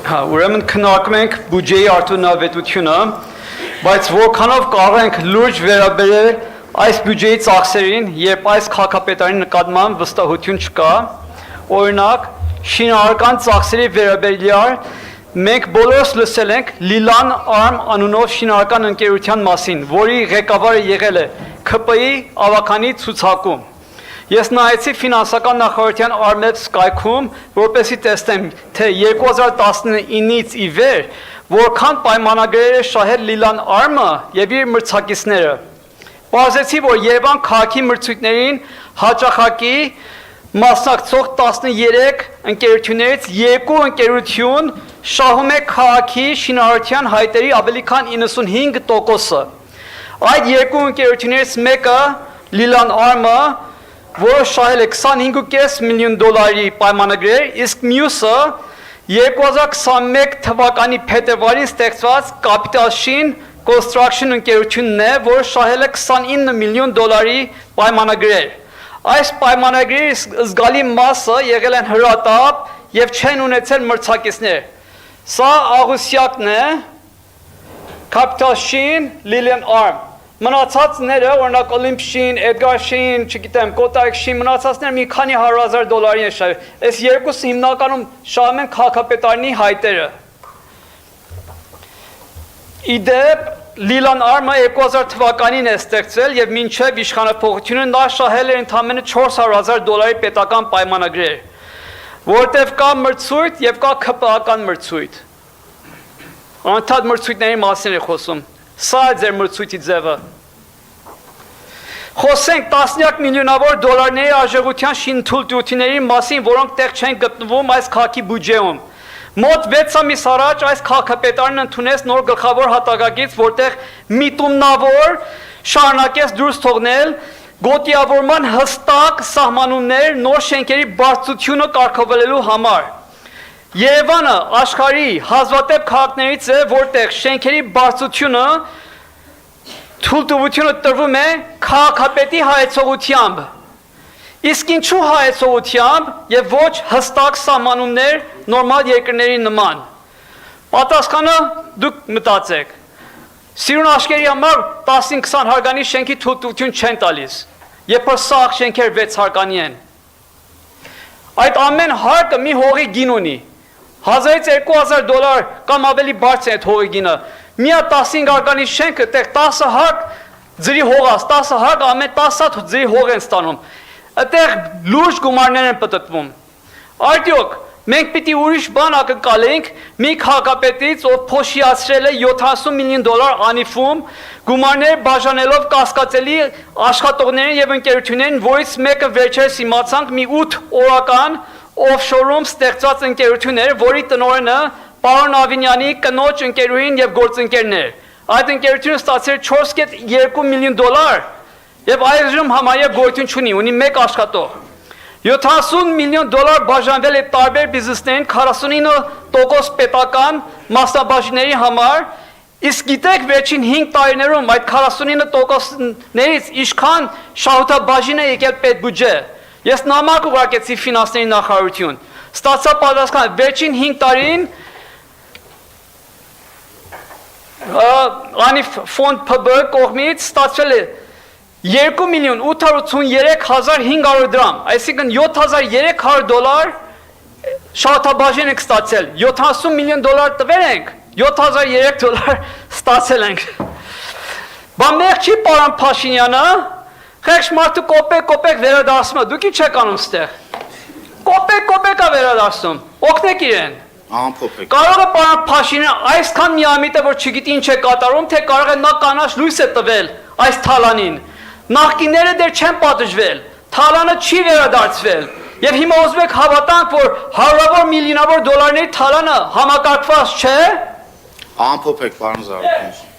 Հա, ուրեմն քննարկում ենք բյուջեի արդյունավետությունը, բայց որքանով կարող ենք լուրջ վերաբերել այս բյուջեի ծախսերին, երբ այս քաղաքապետարանի նկատմամբ վստահություն չկա, օրինակ, շինարարական ծախսերի վերաբերյալ մենք բոլորս լսել ենք Լիլան Արմ անունով շինարարական ընկերության մասին, որի ղեկավարը եղել է ՔՊ-ի ավագանի ցուցակում։ Ես նայեցի ֆինանսական նախարարության Armeps կայքում, որպեսզի տեսնեմ, թե 2019-ից ի վեր որքան պայմանագրեր է շահել Լիլան Արմը եւ իր մրցակիցները։ Պարզեցի, որ Երևան քաղաքի մրցույթներին հաճախակի մասնակցող 13 ընկերություններից 2 ընկերություն շահում է քաղաքի շինարարության հայտերի ավելի քան 95%-ը։ Այդ 2 ընկերություններից մեկը Լիլան Արմը, որը շահել է $25.5 միլիոն պայմանագրեր, իսկ մյուսը 2021 թվականի փետրվարին ստեղծված Capital Shin Construction ընկերությունն է, որը շահել է $29 միլիոն պայմանագրեր։ Այս պայմանագրերի զգալի մասը եղել են հրատապ եւ չեն ունեցել մրցակիցներ։ Սա աղյուսակն է Capital Shin, Lilian Arm։ Մնացածները, օրինակ Olymp Shin, Edgar Shin, չգիտեմ, Kotak Shin, մնացածները մի քանի $100,000 են շահել։ Այս երկուսը հիմնականում շահում են քաղաքապետարանի հայտերը։ Իդեպ Լիլան Արմը 2000 թվականին է ստեղծվել եւ մինչեւ իշխանափոխությունը նա շահել էր ընդամենը $400,000 պետական պայմանագրեր, որտեղ կա մրցույթ եւ կա ՔՊ-ական մրցույթ։ Անընդհատ մրցույթների մասին է խոսում։ Սա է ձեր մրցույթի ձևը։ Խոսենք տասնյակ միլիոնավոր դոլարների արժողության շինթույլտությունների մասին, որոնք տեղ չեն գտնվում այս քաղաքի բյուջեում։ Մոտ 6 ամիս առաջ այս քաղաքապետարանը ընդունեց նոր գլխավոր հատակագիծ, որտեղ միտումնավոր շարունակեց դուրս թողնել գոտիավորման հստակ սահմանումներ նոր շենքերի բարձրությունը կարգավորելու համար։ Երևանը աշխարհի հազվադեպ քաղաքներից է, որտեղ շենքերի բարձրությունը թույլտվությունը տրվում է քաղաքապետի հայեցողությամբ։ Իսկ ինչու հայեցողությամբ եւ ոչ հստակ սահմանումներ նորմալ երկրների նման։ Պատասխանը դուք մտածեք։ Սիրուն աշկերի համար 10-20 հարկանի շենքի թույլտվություն չեն տալիս, երբ որ սաղ շենքեր 6 հարկանի են։ Այդ ամեն հարկը մի հողի գին ունի։ $1,000-2,000 կամ ավելի բարձր է այդ հողի գինը։ Միա 15 հարկանի շենքը տեղ 10 հարկ ձրի հողաց, 10 հարկ ամեն 10 հատ ձրի հող են ստանում։ Այդտեղ լուրջ գումարներ են պտտվում։ Արդյոք մենք պիտի ուրիշ բան ակնկալենք մի քաղաքապետից, ով փոշիացրել է $70 միլիոն անիվում, գումարներ բաժանելով կասկածելի աշխատողներին եւ ընկերություններին, որից մեկը վերջերս իմացանք մի 8 օրական օֆշորում ստեղծված ընկերություն էր, որի տնօրենը պարոն Ավինյանի կնոջ ընկերուհին եւ գործընկերներ։ Այդ ընկերությունը ստացել $4.2 միլիոն եւ այժմ համարյա գոյություն չունի, ունի մեկ աշխատող։ $70 միլիոն բաժանվել է տարբեր բիզնեսներին 49% պետական մասնաբաժինների համար, իսկ գիտեք վերջին 5 տարիներում այդ 49%-ներից ինչքան շահութաբաժին է եկել պետբյուջե։ Ես նամակ ուղարկեցի ֆինանսների նախարարություն։ Ստացա պատասխան, վերջին 5 տարին Անիվ ֆոնդ ՓԲ կողմից ստացվել է $2,883,500 դրամ, այսինքն $7,300 շահութաբաժին ենք ստացել, $70 միլիոն տվել ենք, $7,300 ստացել ենք։ Բա մեկ չի պարոն Փաշինյանը, խեղճ մարդու կոպեկ վերադարձում է, դուք ինչ եք անում ստեղ։ Կոպեկ է վերադարձում, օգնեք իրեն։ Կարող է պարոն Փաշինյանը այսքան միամիտ է, որ չգիտի ինչ է կատարում, թե կարող է նա կանաչ լույս է տվել այս թալանին։ Նախկինները դեռ չեն պատժվել, թալանը չի վերադարձվել, եւ հիմա ուզում եք հավատանք, որ հարյուրավոր միլիոնավոր դոլարների թալանը համակարգված չէ։ Ամփոփեք, պարոն Զարուհի։